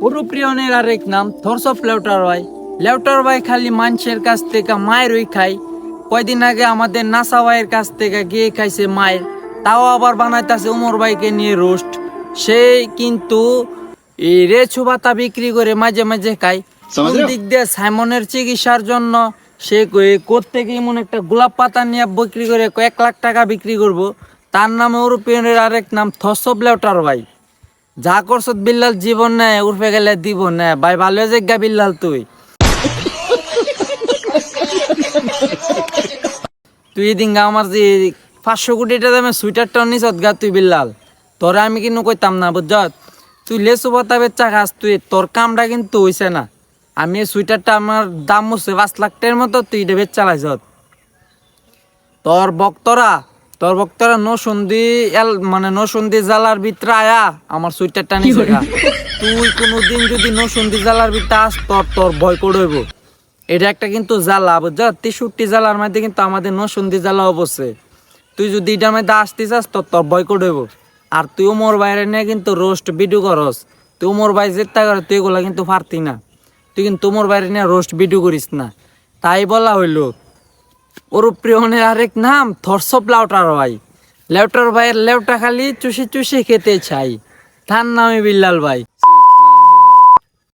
অনুপ্রিয়নের আরেক নাম থরসপ লেউটার ভাই। লেউটার ভাই খালি মানুষের কাছ থেকে মায়ের ওই খায়। কয়দিন আগে আমাদের নাসা ভাইয়ের কাছ থেকে গিয়ে খাইছে মায়ের, তাও আবার বানাইতেছে উমর ভাইকে নিয়ে রোস্ট। সে কিন্তু এই রেছু পাতা বিক্রি করে মাঝে মাঝে খায়। কোন দিক দিয়ে সাইমনের চিকিৎসার জন্য সে কোত্থেকে এমন একটা গোলাপ পাতা নিয়ে বিক্রি করে 1 লাখ টাকা বিক্রি করব। তার নামে ইউরোপিয়ানের আরেক নাম থসব লেউটার ভাই। যা করছ বিল্লাল জীবন নেয় উর্ফে গেলে দিব না ভাই, ভালো জায়গা বিল্লাল তুই। তুই এদিন আমার যে 500 কোটি দামে সুইটারটা নিস গা তুই বিল্লাল, তোরা আমি কিন্তু কইতাম না বুঝত। তুই লেসু পাতা বেচা খাস, তুই তোর কামটা কিন্তু হইছে না। আমি এই সুইটারটা আমার দাম হচ্ছে 5 লাখ টাকার মতো, তুই এটা বেচ চালাইছ। তোর বক্তরা নসুন্দি জালার ভিতরে আয়া আমার সুইটারটা নিছে গা। তুই কোনোদিন যদি নসুন্দি জালার ভিতরে আস তোর ভয় করব। এটা একটা কিন্তু জ্বালা বুঝছ, 63 জ্বালার মধ্যে কিন্তু আমাদের নসুন্দি জ্বালা অবশ্যই। তুই যদি এটার মধ্যে আসতে চাস তোর ভয় করব। আর তুই উমর বাইরে নিয়ে কিন্তু রোস্ট ভিডিও করস। তুই উমর ভাই যেটা করে তুই এগুলা কিন্তু পারতি না। তুই কিন্তু উমর বাইরে নিয়ে রোস্ট ভিডিও করিস না। তাই বলা হইলো অনুপ্রিয়নের আরেক নাম থরসপ লেউটার ভাই। লেউটার ভাইয়ের লেউটা খালি চুষি চুষি খেতে চাই, তার নামে বিল্লাল ভাই।